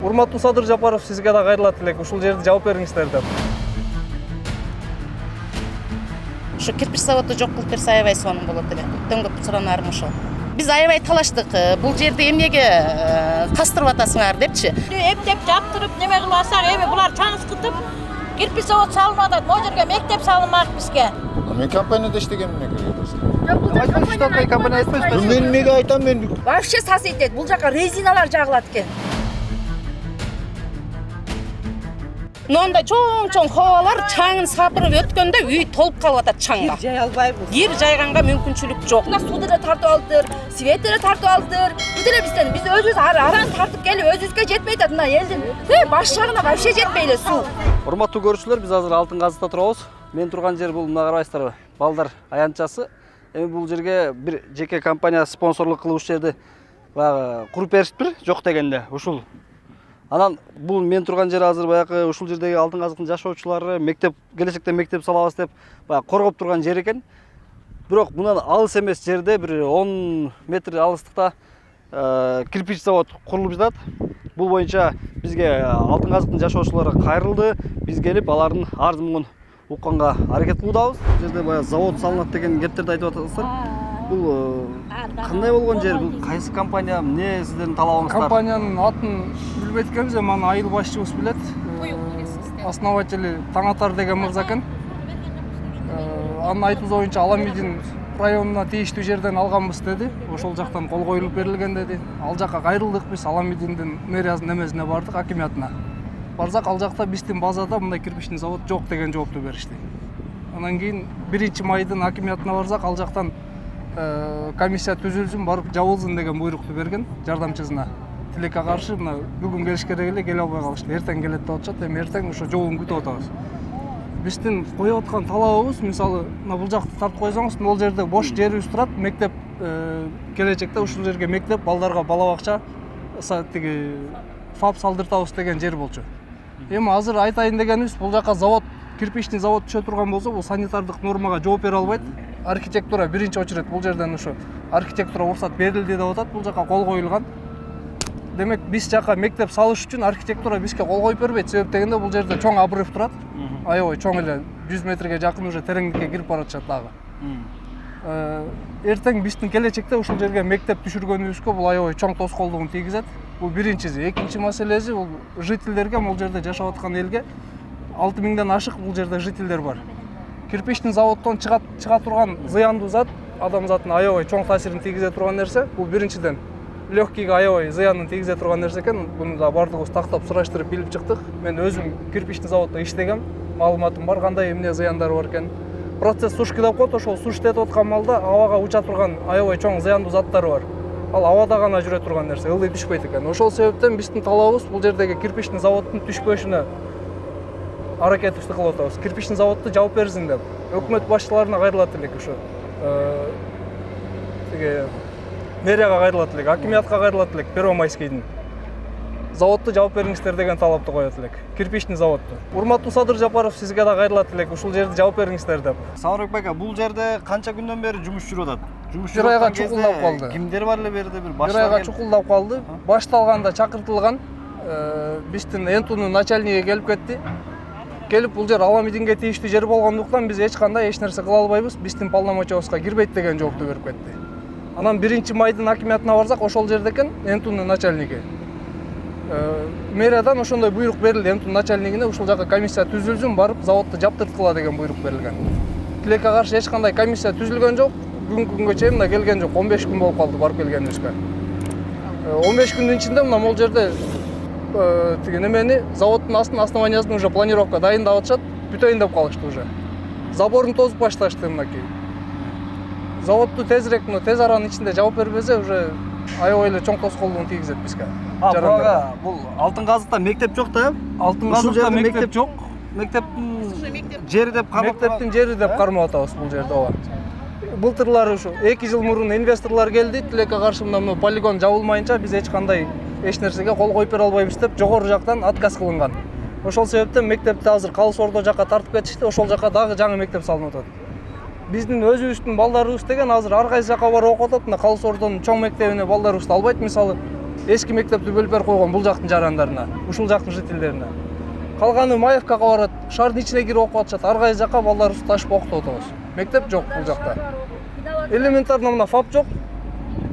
Урматтуу Садыр Жапаров, сизге да кайрылат элек, ушул жерди жаап бериңиздер деп. Ушу кирпич заводу жок кылып берсе аябай сонун болот эле. Дөңгөп суранарым ошол. Биз аябай талаштык. Бул жерди эмнеге кастырып атасыңар депчи. Эптеп жаптырып неме кылып алсак, эми булар чаңсытып кирпич завод салынып атат. Могу жерге мектеп салынмак бизге. Мен компанияда иштегенмин керек болсо. Айтпайсыз, компания айтпайсыз. Мен эмнеге айтам мен? Вообще сасыйт. Бул жака резиналар жагылат экен. Нонда чоң хабалар чаңын сапырып өткөндө үй толуп калып атат чаңга. Жай албайбыз. Кир жайганга мүмкүнчүлүк жок. Мына суду да тартып алдыр, свет да тартып алдыр. Бу деле бизден биз өзүбүз араны тартып келип өзүбүзгө жетпей атат. Мына элдин баш жагына вообще жетпей эле суу. Урматтуу көрүүчүлөр, биз азыр Алтын Казыкта турабыз. Мен турган жер бул, мына карабайсыздарбы, Балдар аянтчасы. Эми бул жерге бир жеке компания спонсорлук кылып ушул жерди баягы куруп беришиптир, жок дегенде ушул. Анан бул мен турган жер азыр баягы ушул жердеги Алтын Казыктын жашоочулары мектеп, келечекте мектеп салабыз деп баягы коргоп турган жер экен. Бирок мындан алыс эмес жерде бир 10 метр алыстыкта кирпич завод курулуп жатат. Бул боюнча бизге Алтын Казыктын жашоочулары кайрылды. Биз келип алардын арыз муңун укканга аракет кылуудабыз. Бул жерде баягы завод салынат деген кептерди айтып атасыздар. Бул кандай болгон жер? Бул кайсы компания, эмне сиздердин талабыңыздар? Компаниянын атын билбейт экенбиз, эми аны айыл башчыбыз билет. Основатели Таңатар деген мырза экен. Анын айтуусу боюнча Аламидин районуна тийиштүү жерден алганбыз деди. Ошол жактан кол коюлуп берилген деди. Ал жакка кайрылдык биз, Аламидиндин мэриясынын эмесине бардык, акимиятына. Барсак, ал жакта биздин базада мындай кирпичный завод жок деген жоопту беришти. Анан кийин 1-майдын акимиятына барсак, ал жактан комиссия түзүлсүн, барып жабылсын деген буйрукту берген жардамчысына. Тилекке каршы мына бүгүн келиш керек эле, келе албай калышты. Эртең келет деп атышат. Эми эртең ошо жобун күтүп атабыз. Биздин коюп аткан талабыбыз, мисалы, мына бул жакты тартып койсоңуз, бул жерде бош жерибиз турат, мектеп келечекте ушул жерге мектеп, балдарга бала бакча, тиги ФАП салдыртабыз деген жер болчу. Эми азыр айтайын дегенибиз, бул жака завод, кирпичный завод түшө турган болсо, бул санитардык нормага жооп бере албайт. Архитектура биринчи очеред бул жерден ушу архитектура уруксат берилди деп атат, бул жака кол коюлган. Демек биз жака мектеп салыш үчүн архитектура бизге кол коюп бербейт. Себеп дегенде бул жерде чоң обрыв турат. Аябай чоң эле 100 метрге жакын уже тереңдикке кирип баратышат дагы. Эртең биздин келечекте ушул жерге мектеп түшүргөнүбүзгө бул аябай чоң тоскоолдугун тийгизет. Бул биринчиси. Экинчи маселеси бул жительдерге, бул жерде жашап аткан элге 6000ден ашык бул жерде жительдер бар. Кирпичный заводдон чыга турган зыяндуу зат адамзаттын аябай чоң таасирин тийгизе турган нерсе. Бул биринчиден легкийге аябай зыянын тийгизе турган нерсе экен. Буну да бардыгыбыз тактап сураштырып билип чыктык. Мен өзүм кирпичный заводдо иштегем. Маалыматым бар, кандай эмне зыяндары бар экен. Процесс сушки деп коет, ошол суштетип аткан малда абага уча турган аябай чоң зыяндуу заттары бар. Ал абада гана жүрө турган нерсе, ылдый түшпөйт экен. Ошол себептен биздин талабыбыз бул жердеги кирпичный заводдун түшпөшүнө аракетибизди кылып атабыз. Кирпичный заводду жаап берсин деп. Өкмөт башчыларына кайрылат элек ушу. Тиги мэрияга кайрылат элек, акимиятка кайрылат элек, Первомайскийдин. Заводду жаап бериңиздер деген талапты коет элек. Кирпичный заводду. Урматтуу Садыр Жапаров, сизге да кайрылат элек, ушул жерди жаап бериңиздер деп. Сабырбек байка, бул жерде канча күндөн бери жумуш жүрүп атат? Жумуш жүрүп аткан кезде чукулдап калды. Кимдер бар эле берде бир башка? Бир айга чукулдап калды. Башталганда чакыртылган биздин Энтунун начальниги келип кетти. Келип бул жер Аламидинге тийиштүү жер болгондуктан биз эч кандай эч нерсе кыла албайбыз, биздин полномочиябызга кирбейт деген жоопту берип кетти. Анан 1-майдын акимиятына барсак, ошол жерде экен Энтунун начальниги. Мэриядан ошондой буйрук берилди, Энтун начальнигине ушул жака комиссия түзүлсүн, барып заводду жаптырткыла деген буйрук берилген. Тилекке каршы эч кандай комиссия түзүлгөн жок. Бүгүнкү күнгө чейин мына келген жок, 15 күн болуп калды барып келгенибизге. 15 күндүн ичинде мына могул жерде тиги немени заводдун астын основаниясын уже планировка дайындап атышат, бүтөйүн деп калышты уже. Заборун тозуп башташты мынакей. Заводду тезирээк, тез аранын ичинде жаап бербесе уже аябай эле чоң тоскоолдугун тийгизет бизге. Бул Алтын Казыкта мектеп жок да? Алтын Казыкта мектеп жок. Мектептин жери деп кармап, мектептин жери деп кармап атабыз бул жерде ооба. Былтырлары ушу 2 жыл мурун инвесторлор келди, тилекке каршы мына полигон жабылмайынча биз эч кандай эч нерсеге кол коюп бере албайбыз деп жогору жактан отказ кылынган. Ошол себептен мектепти азыр Калыс Ордо жакка тартып кетишти, ошол жакка дагы жаңы мектеп салынып атат. Биздин өзүбүздүн балдарыбыз деген азыр ар кайсы жакка барып окуп атат. Мына Калыс Ордонун чоң мектебине балдарыбызды албайт. Мисалы эски мектепти бөлүп берип койгон бул жактын жарандарына, ушул жактын жителдерине. Калганы Маевкага барат, шаардын ичине кирип окуп атышат. Ар кайсы жакка балдарыбызды ташып окутуп атабыз. Мектеп жок бул жакта. Элементарно мына ФАП жок.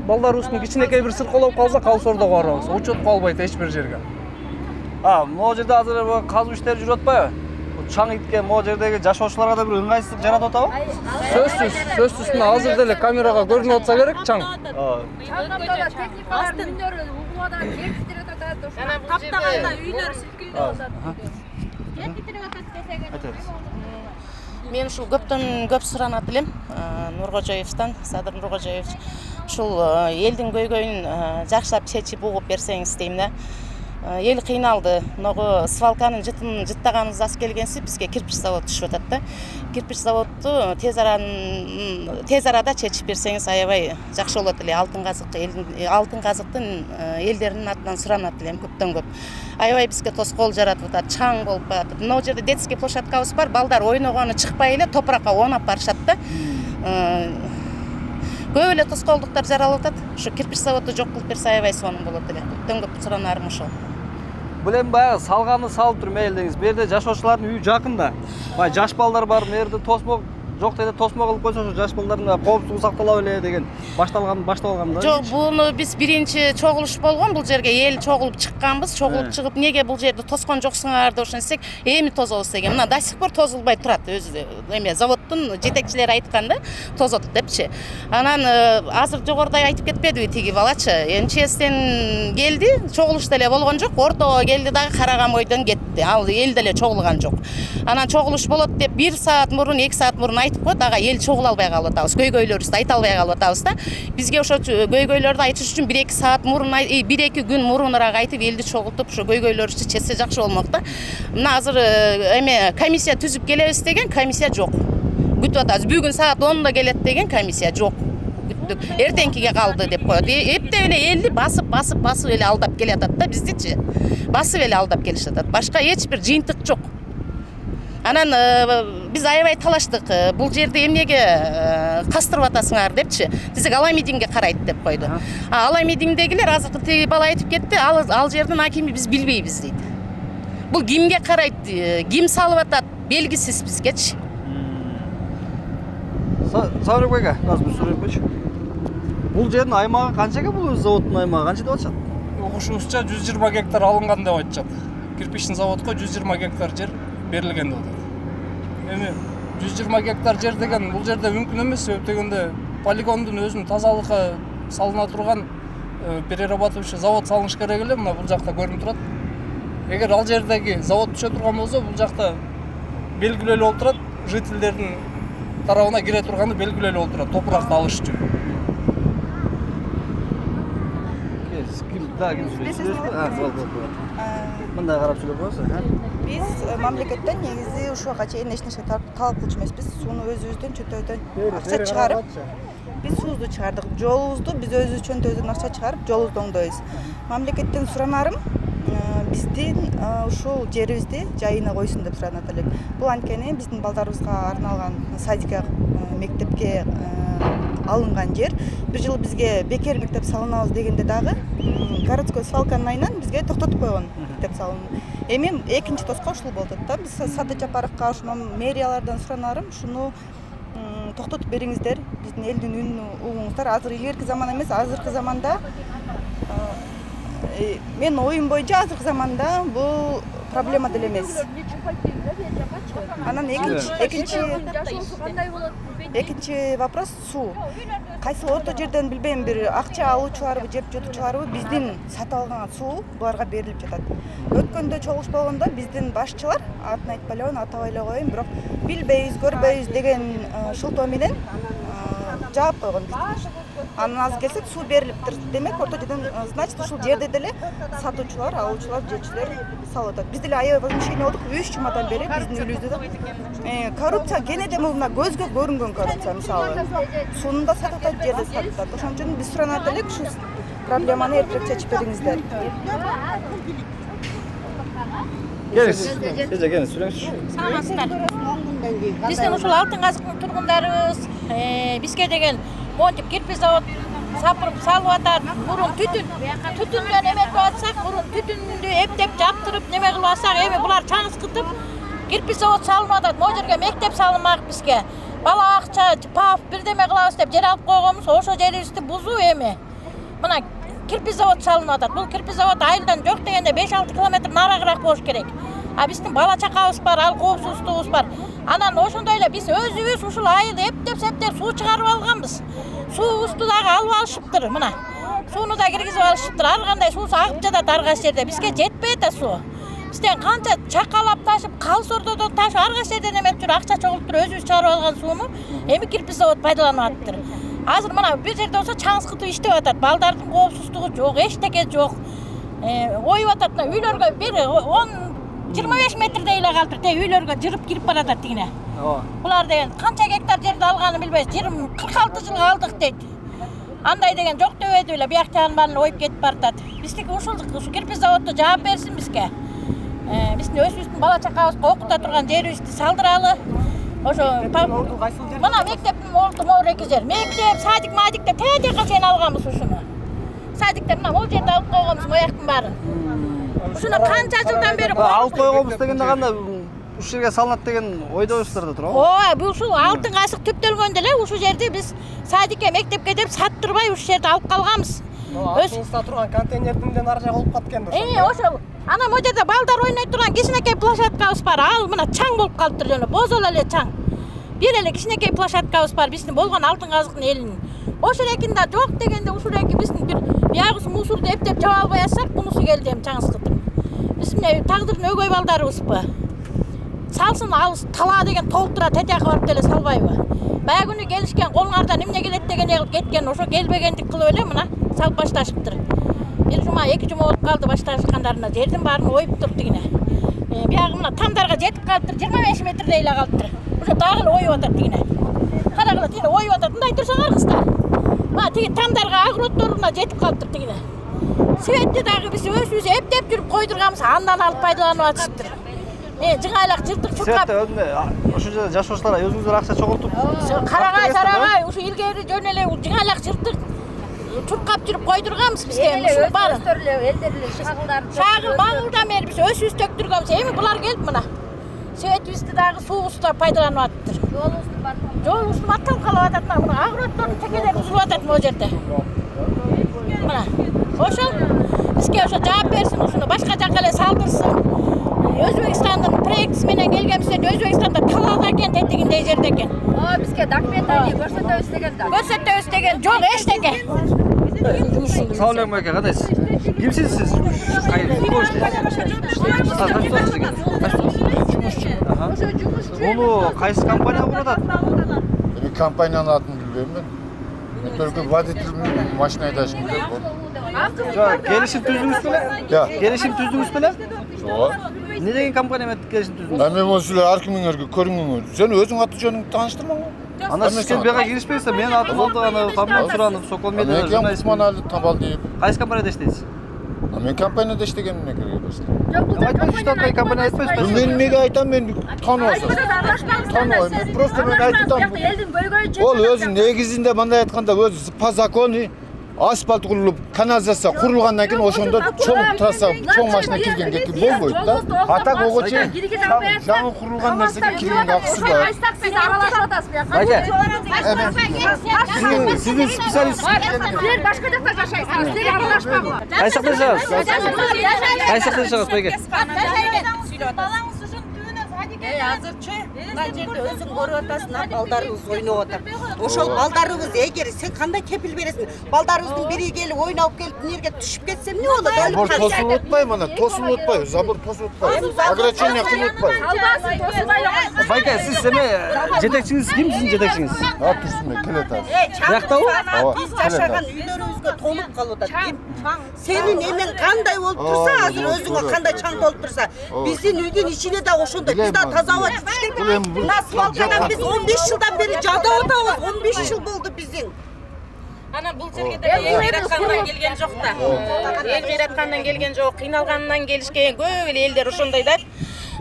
Балдарыбыздын кичинекей бир сыркалап калса, Калсордо барабыз. Учет калбайт эч бир жерге. Могу жерде азыр казуу иштери жүрүп атпайбы? Чаң иткен могу жердеги жашоочуларга да бир ыңгайсыздык жаратып атабы? Сөзсүз мына азыр деле камерага көрүнүп атса керек чаң. Техникалар мүндөрү угуада кертирип атат. Таптаганда үйлөр силкилдеп атат. Мен ушул көп суранат элем Нуркожоевдон, Садыр Нуркожоевич. Ушул элдин көйгөйүн жакшылап чечип угуп берсеңиз дейм да. Эл кыйналды. Могу свалканын жыттаганыбыз аз келгенси бизге кирпич завод түшүп атат да. Кирпич заводду тез арада чечип берсеңиз аябай жакшы болот эле. Алтын казыктын элдеринин атынан суранат элем көптөн көп. Аябай бизге тоскоол жаратып атат, чаң болуп атат. Мына жерде детский площадкабыз бар, балдар ойногону чыкпай эле топуракка оонап барышат да. Көп эле тоскоолдуктар жаралып атат. Ушу кирпич заводду жок кылып берсе аябай сонун болот эле. Көптөн көп суранарым ошол. Бул эми баягы салганы салып тур мээлдеңиз. Бу жерде жашоочулардын үйү жакында. Баягы жаш балдар бар, мэрде тосмо жок деди, тосмо кылып койсо ошо жаш балдардын коопсуздугу сактала беле деген баштап алган да. Жок, буну биз биринчи чогулуш болгон, бул жерге эл чогулуп чыкканбыз. Чогулуп чыгып, неге бул жерди тоскон жоксуңар деп ошентсек, эми тозобуз деген. Мына до сих пор тозулбай турат. Өзү эме заводдун жетекчилери айткан да, тозот депчи. Анан азыр жогоруда айтып кетпедиби тиги балачы? МЧСтен келди, чогулуш деле болгон жок, ортого келди дагы караган бойдон кетти. Ал эл деле чогулган жок. Анан чогулуш болот деп 1 саат мурун, 2 саат мурун айтып коет, ага эл чогула албай калып атабыз. Көйгөйлөрүбүздү айта албай калып атабыз да. Бизге ошо көйгөйлөрдү айтыш үчүн 1-2 саат мурун, 1-2 күн мурунураак айтып элди чогултуп ошо көйгөйлөрүбүздү чечсе жакшы болмок да. Мына азыр эме комиссия түзүп келебиз деген комиссия жок. Күтүп атабыз. Бүгүн саат 10-да келет деген комиссия жок. Күттүк. Эртеңкиге калды деп коет. Эптеп эле элди басып эле алдап келатат да биздичи. Басып эле алдап келишет атат. Башка эч бир жыйынтык жок. Анан биз аябай талаштык. Бул жерде эмнеге кастырып атасыңар депчи. Десек Аламидинге карайт деп койду. Аламидиндегилер азыркы тиги бала айтып кетти, ал жердин акими биз билбейбиз дейт. Бул кимге карайт, ким салып атат, белгисиз бизгечи. Сабырбек байка, азыр сурап койчу. Бул жердин аймагы канчага, бул заводдун аймагы канча деп атышат? Угушубузча 120 гектар алынган деп айтышат. Кирпичтин заводко 120 гектар жер берилген деп атат. Эми 120 гектар жер деген бул жерде мүмкүн эмес, себеп дегенде полигондун өзүнүн тазалыкка салына турган перерабатывающий завод салыныш керек эле, мына бул жакта көрүнүп турат. Эгер ал жердеги завод түшө турган болсо, бул жакта белгилүү эле болуп турат, жителдердин тарабына кире турганы белгилүү эле болуп турат, топуракты алыш үчүн. Мындай карап сүйлөп коесуз. Биз мамлекеттен негизи ушуга чейин эч нерсе талап кылчу эмеспиз. Сууну өзүбүздөн чөнтөйдөн акча чыгарып, биз суубузду чыгардык. Жолубузду биз өзүбүз чөнтөйдөн акча чыгарып, жолубузду оңдойбуз. Мамлекеттен суранарым биздин ушул жерибизди жайына койсун деп суранат элек. Бул анткени биздин балдарыбызга арналган садикке, мектепке алынган жер. Бир жыл бизге бекер мектеп салынабыз дегенде дагы городской свалканын айынан бизге токтотуп койгон мектеп салынды. Эми экинчи тоска ушул болуп атат да. Биз Садыр Жапаровго, ушул мэриялардан суранарым, ушуну токтотуп бериңиздер. Биздин элдин үнүн угуңуздар. Азыр илгерки заман эмес, азыркы заманда мен оюм боюнча азыркы заманда бул проблема деле эмес. Анан экинчи вопрос суу. Кайсы орто жерден билбейм, бир акча алуучуларбы, жеп жутуучуларбы биздин сатып алган суу буларга берилип жатат. Өткөндө чогулуш болгондо биздин башчылар, атын айтпай эле атабай эле коеюн, бирок билбейбиз, көрбөйбүз деген шылтоо менен жаап койгон бизди. Анан азыр келсек суу берилиптир. Демек орто жерден, значит, ушул жерде деле сатуучулар, алуучулар, жечилер салып атат. Биз деле аябай возмущение болдук 3 жумадан бери биздин үйлүбүздө да. Коррупция кенеде мына көзгө көрүнгөн коррупция, мисалы. Сууну да сатып атат, жерди сатып атат. Ошон үчүн биз суранат элек ушул проблеманы эртерээк чечип бериңиздер. Келиңиз, сүйлөңүзчү. Биздин ушул Алтын казыктын тургундарыбыз бизге деген монтип кирпич завод сапырып салып атат. Бурун түтүндөн эметип атсак, бурун түтүндү эптеп жаптырып неме кылып атсак, эми булар чаңскытып кирпич завод салынып атат. Могу жерге мектеп салынмак бизге. Бала акча, паф бирдеме кылабыз деп жер алып койгонбуз. Ошо жерибизди бузуу эми. Мына кирпич завод салынып атат. Бул кирпич завод айылдан жок дегенде 5-6 километр нарагыраак болуш керек. А биздин бала чакабыз бар, ал коопсуздугубуз бар. Анан ошондой эле биз өзүбүз ушул айыл эптеп суу чыгарып алганбыз. Суубузду дагы алып алышыптыр, мына. Сууну да киргизип алышыптыр. Ар кандай суусу агып жатат ар кайсы жерде. Бизге жетпейт да суу. Бизден канча чакалап ташып, калс ордодон ташып, ар кайсы жерден эметип жүрүп, акча чогултуп өзүбүз чыгарып алган сууну эми кирпич завод пайдаланып атыптыр. Азыр мына бир жерде болсо чаңскытып иштеп атат. Балдардын коопсуздугу жок, эчтеке жок. Оюп атат, мына үйлөргө бир 10-25 метрдей эле калтыр. Те үйлөргө жырып кирип баратат тигине. Булар деген канча гектар жерди алганын билбейбиз. 46 жылга алдык дейт. Андай деген жок дебейди эле, бияк жагын баарын оюп кетип баратат. Биздики ушу кирпич заводду жаап берсин бизге. Биздин өзүбүздүн бала чакабызга окута турган жерибизди салдыралы. Ошо мына мектептин орду могу эки жер. Мектеп, садик, мадикте тедекке чейин алганбыз ушуну. Садикте мына могу жерде алып койгонбуз мояктын баарын. Ушуну канча жылдан бери алып койгонбуз дегенде кандай ушул жерге салынат деген ойдобуздар да туурабы? Ооба, бул ушул алтын касык түптөлгөндө эле ушул жерди биз садикке, мектепке деп саттырбай ушул жерди алып калганбыз. Астыңызда турган контейнердин ар жагы болуп калып экен да. Ошол. Ана могу жерде балдар ойнойт турган кичинекей площадкабыз бар. Ал мына чаң болуп калыптыр жана бозол эле чаң. Бир эле кичинекей площадкабыз бар биздин болгон алтын казыктын элинин. Ошол экин да жок дегенде ушул эки биздин бир биягыбыз мусорду эптеп жаба албай атсак, бунусу келди эми чаңскытып. Биз эмне тагдырдын өгөй балдарыбызбы? Салсын ал талаа деген толтура тетияка барып деле салбайбы? Баягы күнү келишкен колуңардан эмне келет деген кылып кеткен, ошо келбегендик кылып эле мына салып башташыптыр. Бир жума, 2 жума болуп калды башташкандарына. Жердин баарын оюптур тигине. Биягы мына тамдарга жетип калыптыр, 25 метрдей эле калыптыр. Ошо дагы эле оюп атат тигине. Карагыла тигине оюп атат. Мындай турсаңар кыздар. Мына тиги тамдарга агротторуна жетип калыптыр тигине. Светти дагы биз өзүбүз эптеп жүрүп койдурганбыз, андан алып пайдаланып атышыптыр. Жыңайлак жыртык чуркап. Ошол жерде жашоочулар өзүңүздөр акча чогултуп. Карагай, сарабай, ушу илгери жөн эле жыңайлак жыртык чуркап жүрүп койдурганбыз бизге ушул баарын. Шагыл маңылдан бери биз өзүбүз төктүргөнбүз. Эми булар келип мына светибизди дагы суубузду да пайдаланып атыптыр. Жолубузду бар. Жолубузду баттал калып атат мына агроттордун текелери бузулуп атат могу жерде. Мына ошол бизге ошо жаап берсин, ушуну башка жакка эле салдырсын. Өзбекстандын проектиси менен келгенбиздер, Өзбекстанда талаада экен, тетигиндей жерде экен. Бизге документтерди көрсөтөбүз деген да. Көрсөтөбүз деген жок, эчтеке. Салам алейкум ака, кандайсыз? Кимсиз сиз? Муну кайсы компания курат атат? Эми компаниянын атын билбейм мен. Только водитель машина айдашым деп болду. Келишим түздүңүз беле? Келишим түздүңүз беле? Ооба. Не деген компания менен келишим түздүңүз? Эми болсо ар кимиңерге көрүңүңөр. Сен өзүң аты жөнүңдү тааныштырмаңбы? Анда сиз бияга киришпейсиз, менин атым Олдуганов, фамилиям Суранов, Сокол медиа Мен журналист. Усманали Табалдиев. Кайсы компанияда иштейсиз? Мен компанияда иштегенмин керек болсо. Айтпайсыз, компания айтпайсыз. Мен эмнеге айтам, мен тааныбасам. Тааныбайм. Мен просто мен айтам. Ол өзү негизинде мындай айтканда өзү по закону асфальт курулуп, канализация курулгандан кийин ошондо чоң трасса, чоң машина киргенге болбойт да. А так ого чейин жаңы курулган нерсеге киргенге акысы бар. Сиздин специалист. Силер башка жакта жашайсыңар, силер аралашпагыла. Кайсы жакта жашайсыз? Кайсы жакта жашайсыз, байке? Балаңыз үчүн түбүнө садикке азырчы мына жерде өзүң көрүп атасың, балдарыбыз ойноп атат. Ошол балдарыбыз эгер сен кандай кепил бересиң? Балдарыбыздын бири келип ойноп келип жерге түшүп кетсе эмне болот? Забор тосулуп атпай, мына тосулуп атпай, забор тосулуп атпай. Ограничение кылып атпай. Албасын, тосулбай. Байке, сиз эме жетекчиңиз ким, сиздин жетекчиңиз? Турсунбек келет азыр. Бияктабы? Биз жашаган үйлөрүбүзгө толуп калып атат. Сенин эмең кандай болуп турса, азыр өзүңө кандай чаң болуп турса, биздин үйдүн ичине да ошондой. Биз да таза аба түшкөн. Асфальттан биз 15 жылдан бери жада атабыз. 15 жыл болду биздин. Ана бул жерге да эл кыйраткандан келген жок да. Эл кыйраткандан келген жок, кыйналгандан келишкен көп эле элдер ошондой да.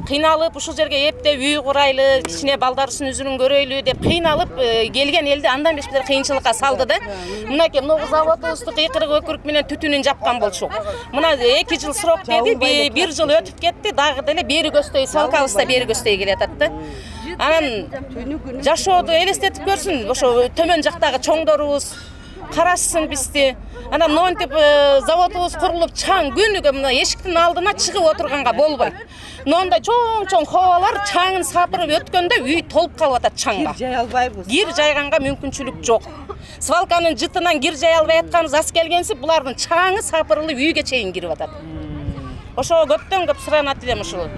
кыйналып ушул жерге эптеп үй курайлы, кичине балдарысын үзүрүн көрөйлү деп кыйналып келген элди андан беш бир кыйынчылыкка салды да. Мынакей могу заводубузду кыйкырык өкүрүк менен түтүнүн жапкан болчук. Мына 2 жыл срок деди, 1 жыл өтүп кетти, дагы деле бери көздөй свалкабыз да бери көздөй келатат да. Анан жашоодо элестетип көрсүн, ошо төмөн жактагы чоңдорубуз карашсын бизди. Анан монтип заводубуз курулуп чаң күнүгө мына эшиктин алдына чыгып отурганга болбойт. Мондай чоң ховалар чаңын сапырып өткөндө үй толуп калып атат чаңга. Кир жай албайбыз. Кир жайганга мүмкүнчүлүк жок. Свалканын жытынан кир жай албай атканыбыз аз келгенсип, булардын чаңы сапырылып үйгө чейин кирип атат. Ошо көптөн көп суранат элем ушул.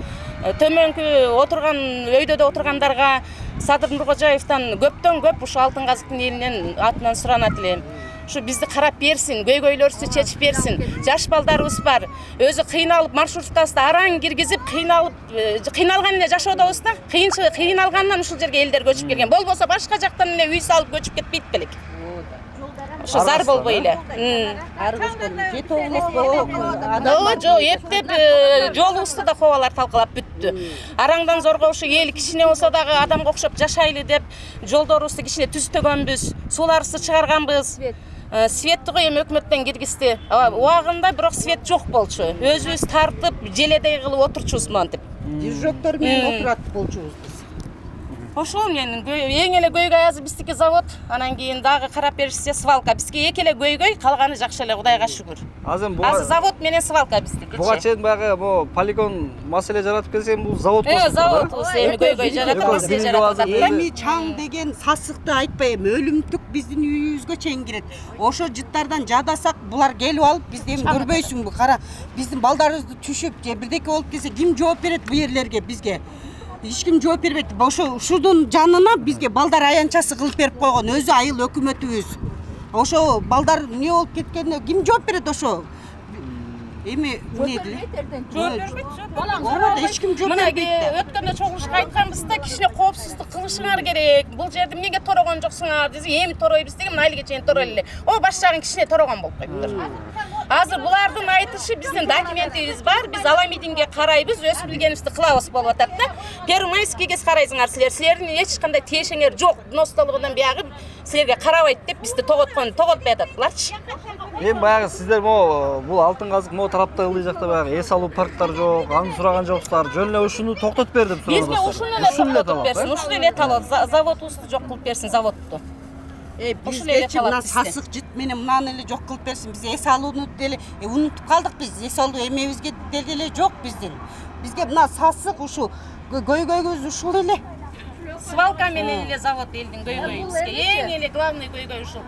Төмөнкү отурган өйдө отургандарга Садыр Нуркожаевтан көптөн көп ушу Алтын казыктын элинен атынан суранат элем. Ушу бизди карап берсин, көйгөйлөрүбүздү чечип берсин. Жаш балдарыбыз бар. Өзү кыйналып маршруткасында араң киргизип, кыйналган эле жашоодобуз да. Кыйналгандан ушул жерге элдер көчүп келген. Болбосо башка жактан эле үй салып көчүп кетпейт белек. Ошо зар болбой эле. Жете облус Жок, эптеп жолубузду да ховалар талкалап бүттү. Араңдан зорго ушу эл кичине болсо дагы адамга окшоп жашайлы деп жолдорубузду кичине түзтөгөнбүз, сууларыбызды чыгарганбыз. Светти го эми өкмөттөн киргизди. Убагында бирок свет жок болчу. Өзүбүз тартып, желедей кылып отурчубуз монтип. дирижёктор менен отурат болчубуз биз. Ошол менен эң эле көйгөй азыр биздики завод, анан кийин дагы карап беришсе свалка. Бизге эки эле көйгөй, калганы жакшы эле, Кудайга шүгүр. Азыр завод менен свалка биздики. Буга чейин баягы могу полигон маселе жаратып келсең, бул завод болчу. Заводубуз эми көйгөй жаратып, маселе жаратып. Эми чаң деген сасыкты айтпайм, өлүмтүк биздин үйүбүзгө чейин кирет. Ошо жыттардан жадасак, булар келип алып бизди эми көрбөйсүңбү? Кара, биздин балдарыбызды түшүп, же бирдеке болуп келсе ким жооп берет бу жерлерге бизге? Эч ким жооп бербейт. Ошо ушунун жанына бизге балдар аянтчасы кылып берип койгон өзү айыл өкмөтүбүз. Ошо балдар эмне болуп кеткенине ким жооп берет ошо? Эми эмне деле? Жооп бербейт. Ооба, эч ким жооп бербейт. Өткөндө чогулушка айтканбыз да, кичине коопсуздук кылышыңар керек. Бул жерди эмнеге торогон жоксуңар десе, эми торойбуз деген, мына айылга чейин торойлу эле. О баш жагын кичине торогон болуп коюптур. Азыр булардын айтышы биздин документибиз бар, биз Аламидинге карайбыз, өз билгенибизди кылабыз болуп атат да. Первомайскийге карайсыңар силер. Силердин эч кандай тиешеңер жок. Ностолугунан биягы силерге карабайт деп бизди тоготпой атат буларчы. Эми баягы сиздер могу бул Алтын казык могу тарапта ылдый жакта баягы эс алуу парктар жок, аны сураган жоксуздар. Жөн эле ушуну токтотуп бер деп сураган. Бизге ушуну эле токтотуп берсин, ушуну эле талап, заводубузду жок кылып берсин, заводду. Бизге мына сасык жыт менен мынаны эле жок кылып берсин. Биз эс алууну деле унутуп калдык биз. Эс алуу эмебизге деле жок биздин. Бизге мына сасык ушу көйгөйүбүз ушул эле. Свалка менен эле завод элдин көйгөйү бизге. Эң эле главный көйгөй ушул.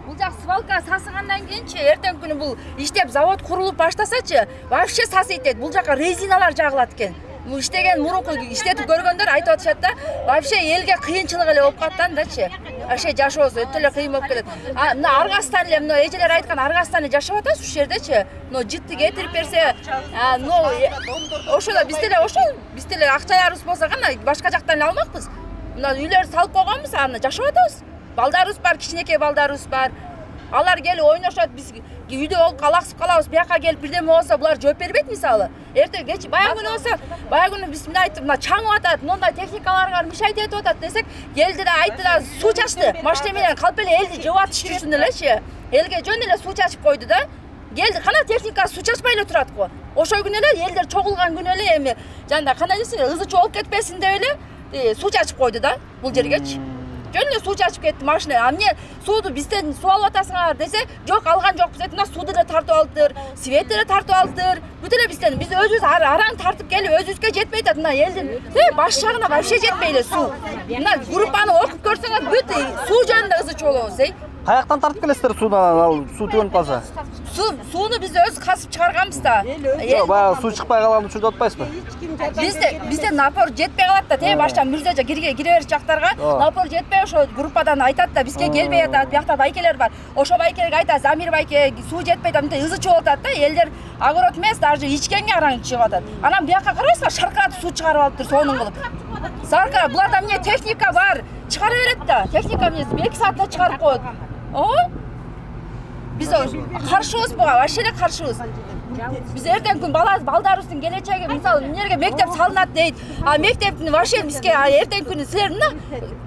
Бул жак свалка сасыгандан кийинчи эртең күнү бул иштеп завод курулуп баштасачы, вообще сасыйт дейт. Бул жака резиналар жагылат экен. Бул иштеген мурунку иштетип көргөндөр айтып атышат да, вообще элге кыйынчылык эле болуп калган дачы. Вообще жашообуз өтө эле кыйын болуп кетет. Мына аргастан эле мына эжелер айткан аргастан жашап атабыз ушул жердечи. Но жытты кетирип берсе, ошол биз деле акчаларыбыз болсо гана башка жактан эле алмакпыз. Мына үйлөрдү салып койгонбуз, аны жашап атабыз. Балдарыбыз бар, кичинекей балдарыбыз бар. Алар келип ойношот, биз үйдө болуп алаксып калабыз. Бияка келип бирдеме болсо булар жооп бербейт мисалы. Эртең кеч баягы күнү болсо, баягы күнү биз мындай айтып, мына чаңып атат, мындай техникаларга мишайт этип атат десек, келди да айтты да суу чачты. Машина менен калп эле элди жыып атышып жүрсүн элечи. Элге жөн эле суу чачып койду да. Келди, кана техника суу чачпай эле турат го. Ошол күнү эле элдер чогулган күнү эле эми жанда кандай десең, ызы чогулуп кетпесин деп эле суу чачып койду да бул жергечи. Жөн эле суу чачып кетти машина. Эмне сууду бизден суу алып атасыңар десе, жок алган жокпуз деп, мына сууду эле тартып алдыр, светти эле тартып алдыр. Бүт эле бизден биз өзүбүз араң тартып келип өзүбүзгө жетпей атат. Мына элдин баш жагына вообще жетпей эле суу. Мына группаны окуп көрсөңөр бүт суу жөнүндө ызы чогулобуз. Каяктан тартып келесиздер суудан, ал суу төгөнүп калса? Сууну биз өз касып чыгарганбыз да. Жок, баягы суу чыкпай калган учурда атпайсызбы? Бизде напор жетпей калат да, те башта мүрзөжө кире бериш жактарга напор жетпей ошо группадан айтат да, бизге келбей атат. Биякта байкелер бар. Ошо байкелерге айтат, Замир байке, суу жетпей атат, ызы чогулуп атат да, элдер огород эмес, даже ичкенге араң чыгып атат. Анан бияка карайсызбы, шаркыратып суу чыгарып алыптыр сонун кылып. Сарка, буларда эмне техника бар, чыгара берет да. Техника эмес, 2 саатта чыгарып коет. Биз каршыбыз буга, вообще эле каршыбыз. Биз эртең күн балдарыбыздын келечеги мисалы эмнеге мектеп салынат дейт. А мектептин вообще бизге эртең күнү силер мына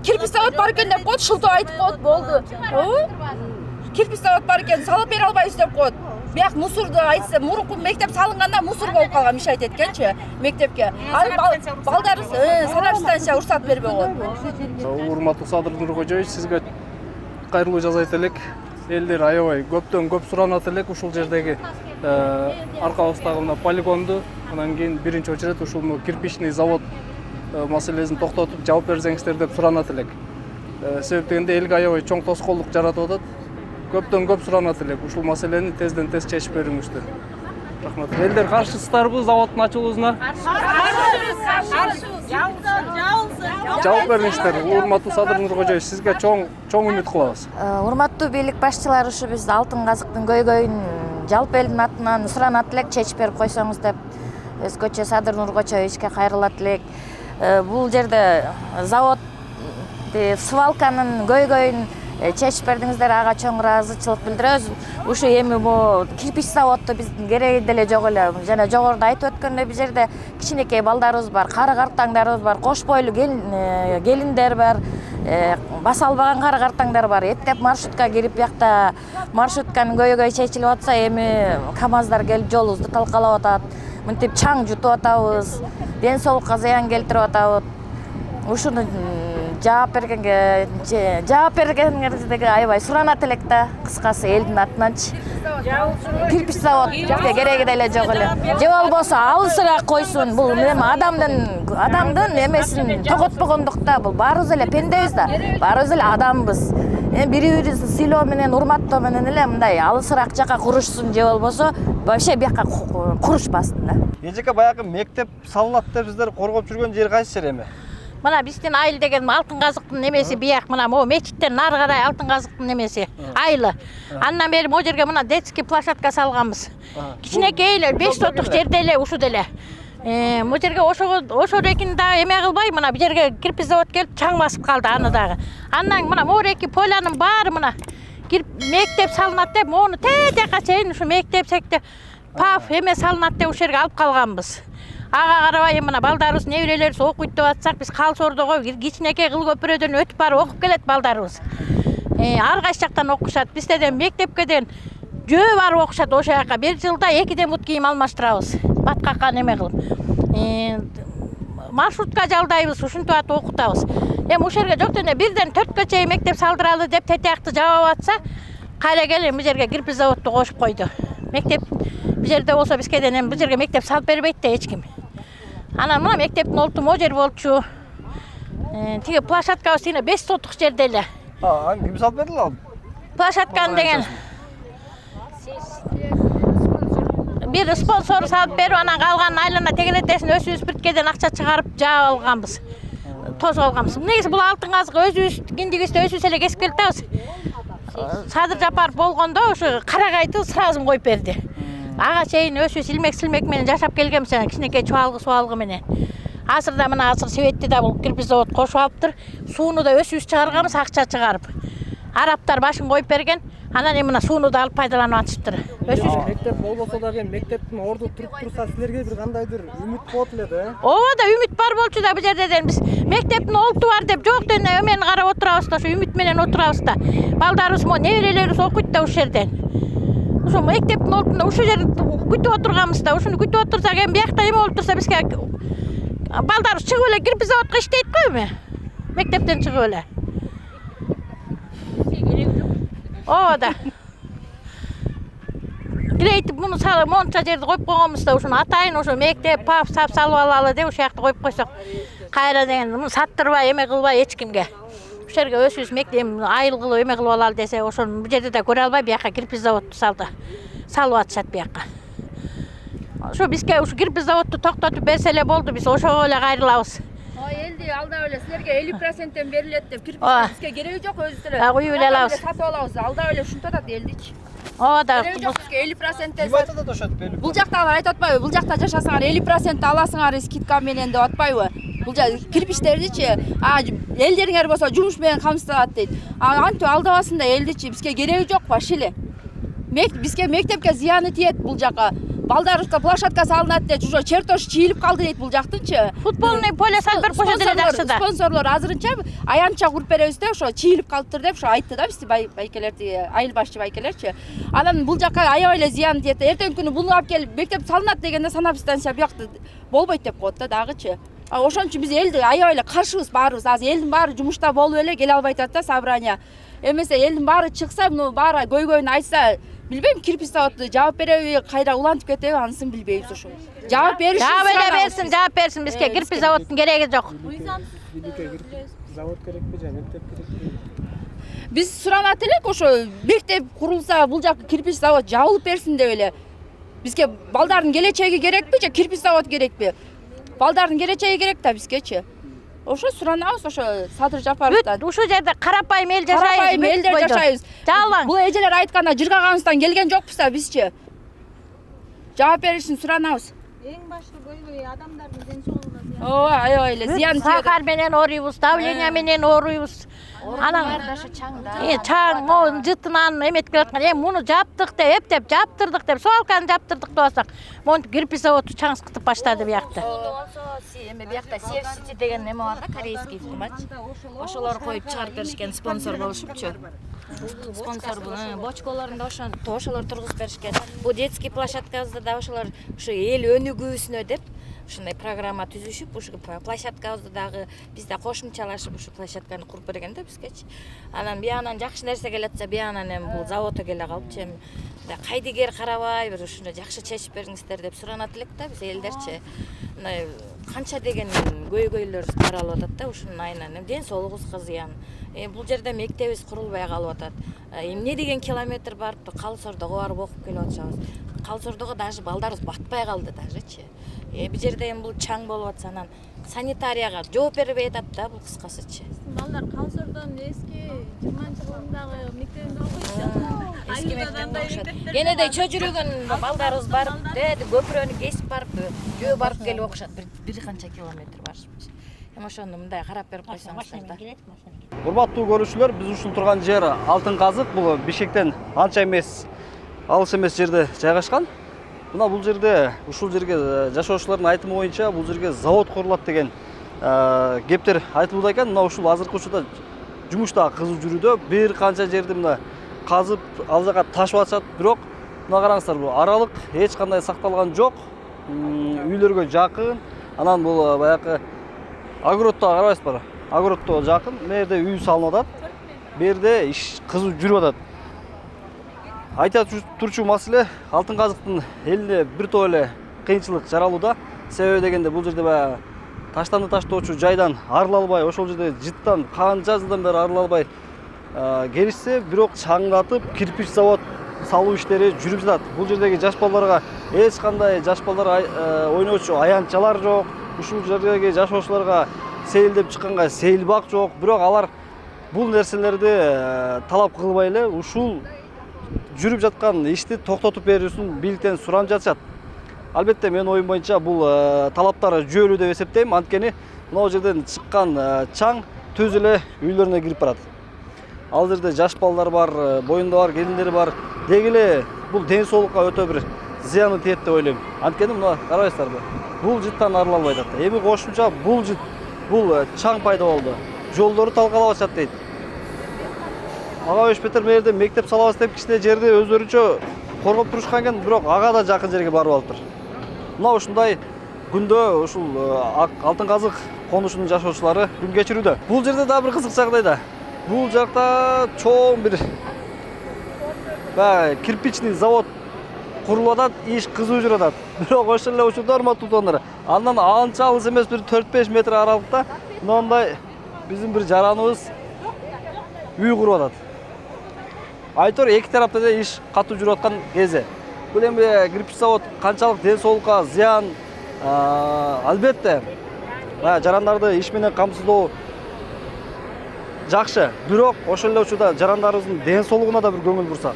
кирпич завод бар экен деп коет, шылтоо айтып коет, болду. Кирпич завод бар экен, салып бере албайбыз деп коет. Бияк мусорду айтса, мурунку мектеп салынганда мусор болуп калган, мешайт эткенчи мектепке. Ал балдарыбыз санэпстанция уруксат бербей коет. Урматтуу Садыр Нуркожоевич, сизге кайрылуу жасайт элек. Элдер аябай көптөн көп суранат элек ушул жердеги аркабыздагы мына полигонду, анан кийин биринчи очередь ушул кирпичный завод маселесин токтотуп жаап берсеңиздер деп суранат элек. Себеп дегенде элге аябай чоң тоскоолдук жаратып атат. Көптөн көп суранат элек ушул маселени тезден тез чечип бериңиздер. Рахмат. Элдер каршысыздарбы заводдун ачылуусуна? Жауап бериңиздер. Урматтуу Садыр Нуркожоевич, сизге чоң үмүт кылабыз. Урматтуу бийлик башчылары, ушу биз алтын казыктын көйгөйүн жалпы элдин атынан суранат элек, чечип берип койсоңуз деп өзгөчө Садыр Нуркожоевичке кайрылат элек. Бул жерде завод свалканын көйгөйүн чечип бердиңиздер, ага чоң ыраазычылык билдиребиз. Ушу эми бул кирпич заводду биздин кереги деле жок эле. Жана жогоруда айтып өткөндөй, бул жерде кичинекей балдарыбыз бар, кары картаңдарыбыз бар, кош бойлуу келиндер бар, баса албаган кары картаңдар бар. Эптеп маршрутка кирип, биякта маршрутканын көйгөйү чечилип атса, эми КАМАЗдар келип жолубузду талкалап атат. Мынтип чаң жутуп атабыз, ден соолукка зыян келтирип атабыз. Ушуну жаап бергениңиздеги аябай суранат элек да, кыскасы элдин атынанчы. Кирпич завод бизге кереги деле жок эле. Же болбосо алысыраак койсун. Бул адамдын эмесин тоготпогондукта, бул баарыбыз эле пендебиз да, баарыбыз эле адамбыз. Бири-бирибизди сыйлоо менен, урматтоо менен эле мындай алысыраак жака курушсун, же болбосо вообще бияка курушпасын да. Эжеке баягы мектеп салынат деп сиздер коргоп жүргөн жер кайсы жер эми? Мына биздин айыл деген алтын казыктын немеси бияк, мына могу мечиттен нары карай алтын казыктын немеси айылы. Андан бери могу жерге мына детский площадка салганбыз. Кичинекей эле 5 сотук жерде эле ушу деле. Могу жерге ошо рекин да эме кылбай, мына бу жерге кирпич завод келип чаң басып калды аны дагы. Андан мына могу реки полянын баары мына мектеп салынат деп, моуну жака чейин ушу мектеп сектеп паф эме салынат деп ушул жерге алып калганбыз. Ага карабай, мына балдарыбыз неберелерибиз окуйт деп атсак, биз Калсордого кичинекей кыл көпүрөдөн өтүп барып окуп келет балдарыбыз. Ар кайсы жактан окушат. Бизден мектепке деген жөө барып окушат ошо жака. Бир жылда 2 бут кийим алмаштырабыз. Баткакка неме кылып. Маршрутка жалдайбыз, ушинтип атып окутабыз. Эми ушул жерге жок дене бирден 4кө чейин мектеп салдыралы деп тетиякты жабап атса, кайра келин бу жерге кирпич заводду кошуп койду. Мектеп бу жерде болсо бизге денен бу жерге мектеп салып бербейт да эч ким. Анан мына мектептин олту могу жер болчу. Тиги площадкабыз тиги 5 сотук жерде эле. Ким салып берди ал? Площадканы деген бир спонсор салып берип, анан калган айлана тегенетесин өсүп-өспүрткеден акча чыгарып жаап алганбыз. Тосуп алганбыз. Негизи бул алтын казык өзүбүз киндигибизде өзүбүз эле кесип келатабыз. Садыр Жапаров болгондо ошо карагайды сразу коюп берди. Ага чейин өсүбүз илмек-силмек менен жашап келгенбиз, кичинекей чубалгы менен. Азырда мына азыр себетти да бул кирпич завод кошуп алыптыр. Сууну да өсүбүз чыгарганбыз, акча чыгарып. Араптар башын коюп берген, анан эми мына сууну да алып пайдаланып атышыптыр. Өсүбүз Мектеп болбосо дагы мектептин орду туруп турса, силерге бир кандайдыр үмүт болот эле да. Ооба да үмүт бар болчу да бу жерден биз мектептин олту бар деп жок дене эмени карап отурабыз да, ошо үмүт менен отурабыз да. Балдарыбыз мо неберелерибиз окуйт да ушул жерден. Ошо мектептин олтунда ушул жерди күтүп отурганбыз да, ушуну күтүп отурсак эми биякта эме болуп турса бизге балдарыбыз чыгып эле кирпич заводко иштейт го эми. Мектептен чыгып эле. Ооба да. Кирейтип муну салып, монча жерди коюп койгонбуз да, ушуну атайын ошо мектеп пап салып алалы деп ушул жакта коюп койсок, кайра деген муну саттырбай, эме кылбай эч кимге. Ушул жерге өзүбүз мектеп айыл кылып эме кылып алалы десе, ошону бу жерде да көрө албай бияка кирпич заводду салып атышат бияка. Ошо бизге ушу кирпич заводду токтотуп берсе эле болду, биз ошого эле кайрылабыз. Элди алдап эле силерге 50%тен берилет деп кирпич бизге кереги жок, өзүбүз эле. Куюп эле алабыз. Сатып алабыз, алдап эле ушинтип атат элдич. Ооба да. Кереги жок бизге 50%тен. Ким айтат ошентип? Бул жактагылар айтып атпайбы? Бул жакта жашасаңар 50% аласыңар скидка менен деп атпайбы? Бул кирпичтердичи, элдериңер болсо жумуш менен камсыздалат дейт. Антип алдабасын да элдичи, бизге кереги жок вообще эле. Бизге мектепке зыяны тиет бул жака. балдарыбызга площадка салынат дейт, уже чертож чийилип калды дейт бул жактынчы. Футбольный поле салып берип койсо деле жакшы да. Спонсорлор азырынча аянтча куруп беребиз деп ошо чийилип калыптыр деп ошо айтты да бизди байкелерди, айыл башчы байкелерчи. Анан бул жакка аябай эле зыян дейт. Эртеңки күнү буну алып келип мектеп салынат дегенде санэпидстанция буякта болбойт деп коет да дагычы. Ошон үчүн биз элди аябай эле каршыбыз баарыбыз. Азыр элдин баары жумушта болуп эле келе албай атат да собрание. Эмесе элдин баары чыкса, муну баары көйгөйүн айтса, билбейм, кирпич заводу жаап береби, кайра улантып кетеби, анысын билбейбиз ошо. Жаап беришин. Жаап берсин бизге. Кирпич заводдун кереги жок. Завод керекпи же, мектеп керекпи? Биз суранат элек ошо мектеп курулса, бул жак кирпич завод жабылып берсин деп эле. Бизге балдардын келечеги керекпи же кирпич завод керекпи? Балдардын келечеги керек да бизгечи. Ошо суранабыз ошо Садыр Жапаровдон. Ушул жерде карапайым эл жашайбыз. Карапайым элдер жашайбыз. Жалаң. Бул эжелер айтканда жыргаганыбыздан келген жокпуз да бизчи. Жаап беришин суранабыз. Эң башкы көйгөй адамдардын ден соолугуна зыян. Ооба, аябай эле зыян тийет. Сахар менен ооруйбуз, давление менен ооруйбуз. Анан чаң, могу жытынан эметип келаткан. Муну жаптык деп, эптеп жаптырдык деп, свалканы жаптырдык деп атсак, монтип кирпич заводу чаңсытып баштады буякта. Эми буякта Севсити деген неме бар да, корейский фирмач. Ошолор коюп чыгарып беришкен, спонсор болушупчу. Спонсор бочкаларында ошолор тургузуп беришкен. Бул детский площадкабызда да ошолор ушу эл өнүгүүсүнө деп ушундай программа түзүшүп, ушу площадкабызды дагы бизде кошумчалашып ушу площадканы куруп берген да бизгечи. Анан биянан жакшы нерсе келатса, биянан эми бул заводто келе калыпчы. Эми кайдыгер карабай бир ушуну жакшы чечип бериңиздер деп суранат элек да биз элдерчи. Мына канча деген көйгөйлөр таралып атат да ушунун айынан. Ден соолугубузга зыян. Бул жерде мектебибиз курулбай калып атат. Эмне деген километр барып, Калсордого барып окуп келип атышабыз. Калсордого даже балдарыбыз батпай калды дажечи. Бул жерде эми бул чаң болуп атса, анан санитарияга жооп бербей атат да бул кыскасычы. Балдар Калсордон эски 20-жылдагы мектебинде окуйт. Эски мектепте окушат. Кенедей чөжүрөгөн балдарыбыз барып, көпүрөнү кесип барып, жөө барып келип окушат. Бир канча километр барышпчы. Эми ошону мындай карап берип койсоңуздар да. Урматтуу көрүүчүлөр, биз ушул турган жер Алтын Казык, бул Бишкектен анча эмес, алыс эмес жерде жайгашкан. Мына бул жерде, ушул жерге жашоочулардын айтымы боюнча, бул жерге завод курулат деген кептер айтылууда экен. Мына ушул азыркы учурда жумушта кызуу жүрүүдө, бир канча жерди мына казып, ал жака ташып атышат. Бирок мына караңыздар, бул аралык эч кандай сакталган жок. Үйлөргө жакын. Анан бул баягы огородто карабайсызбы? Огородто жакын. Мына жерде үй салынып атат. Бу жерде иш кызуу жүрүп атат. Айта турчу маселе, Алтын Казыктын элине бир топ эле кыйынчылык жаралууда. Себеби дегенде бул жерде баягы таштанды таштоочу жайдан арыла албай, ошол жерде жыттан канча жылдан бери арыла албай келишсе, бирок чаңдатып кирпич завод салуу иштери жүрүп жатат. Бул жердеги жаш балдарга эч кандай жаш балдар ойноочу аянтчалар жок. Ушул жердеги жашоочуларга сейилдеп чыкканга сейилбак жок. Бирок алар бул нерселерди талап кылбай эле ушул жүрүп жаткан ишти токтотуп берүүсүн бийликтен суранып жатышат. Албетте менин оюм боюнча бул талаптар жүйөлүү деп эсептейм. Анткени мына жерден чыккан чаң түз эле үйлөрүнө кирип барат. Ал жерде жаш балдар бар, боюнда бар, келиндери бар. Деги эле бул ден соолукка өтө бир зыяны тиет деп ойлойм. Анткени мына карабайсыздарбы? Бул жыттан арыла албай атат. Эми кошумча бул жыт, бул чаң пайда болду. Жолдору талкалап атышат дейт. Ага Өшпетер мэрде мектеп салабыз деп кичине жерди өздөрүнчө коргоп турушкан экен, бирок ага да жакын жерге барып алыптыр. Мына ушундай күндө ушул Алтын Казык конушунун жашоочулары күн кечирүүдө. Бул жерде да бир кызык жагдайда. Бул жакта чоң бир кирпичный завод курулуп атат, иш кызуу жүрүп атат. Бирок ошол эле учурда урматтуу туугандар, андан анча алыс эмес бир 4-5 метр аралыкта мындай биздин бир жараныбыз үй куруп атат. Айтор эки тарапта да иш катуу жүрүп аткан кезде. Бул эми кирпич завод канчалык ден соолукка зыян, албетте жарандарды иш менен камсыздоо жакшы. Бирок ошол эле учурда жарандарыбыздын ден соолугуна да бир көңүл бурсак.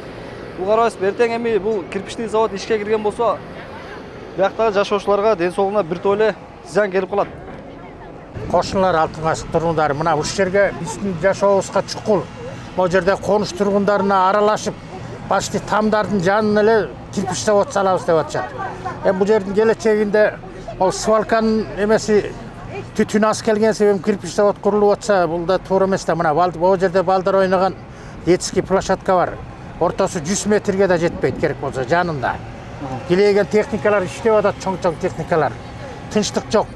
Бул карабайсызбы, эртең эми бул кирпичный завод ишке кирген болсо, бияктагы жашоочуларга ден соолугуна бир топ эле зыян келип калат. Кошуналар, Алтын Казык тургундары мына ушул жерге биздин жашообузга чукул. Могу жерде конуш тургундарына аралашып, почти тамдардын жанына эле кирпич завод салабыз деп атышат. Бул жердин келечегинде ол свалканын эмеси түтүн аз келген себебі кирпич завод курулуп атса, бул да туура эмес да. Мына бул жерде балдар ойнаган детский площадка бар. Ортосу 100 метрге да жетпейт керек болса жанында. Келеген техникалар иштеп атат, чоң техникалар. Тынчтык жок.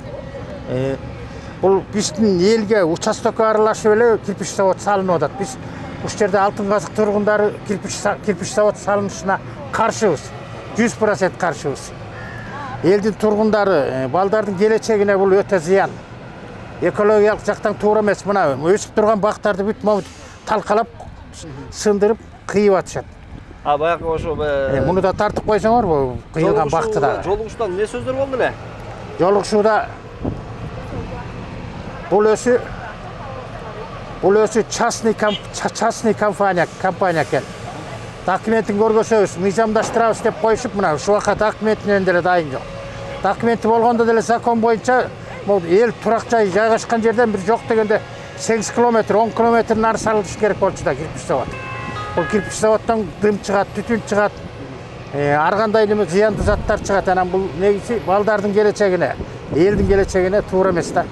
Бул биздин элге участокко аралашып эле кирпич завод салынып атат. Биз ушул жерде Алтын Казык тургундары кирпич завод салынышына каршыбыз. 100% каршыбыз. Элдин тургундары, балдардын келечегине бул өтө зыян. Экологиялык жактан туура эмес. Мына өсүп турган бактарды бүт момут талкалап, сындырып, кыйып атышат. Баягы ошо муну да тартып койсоңор, бул кыйылган бакты да. Жолугушуудан эмне сөздөр болду эле? Жолугушууда бул өсү частный компания экен. Документин көргөсөбүз, мыйзамдаштырабыз деп коюшуп, мына ушул убакка документ менен деле дайын жок. Документи болгондо деле закон боюнча эл турак жай жайгашкан жерден бир жок дегенде 8 километр, 10 километр нары салыш керек болчу да кирпич завод. Бул кирпич заводдон дым чыгат, түтүн чыгат, ар кандай неме зыяндуу заттар чыгат. Анан бул негизи балдардын келечегине, элдин келечегине туура эмес да.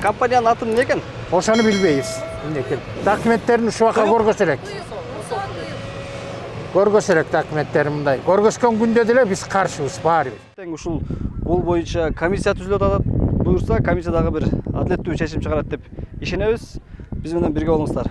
Компаниянын аты эмне экен? Ошону билбейбиз. Документтерин ушул убакка көргөсө элек документтерин мындай. Көргөскөн күндө деле биз каршыбыз баарыбыз. Ушул бул боюнча комиссия түзүлүп атат. Буюрса комиссия дагы бир адилеттүү чечим чыгарат деп ишенебиз. Биз менен бирге болуңуздар.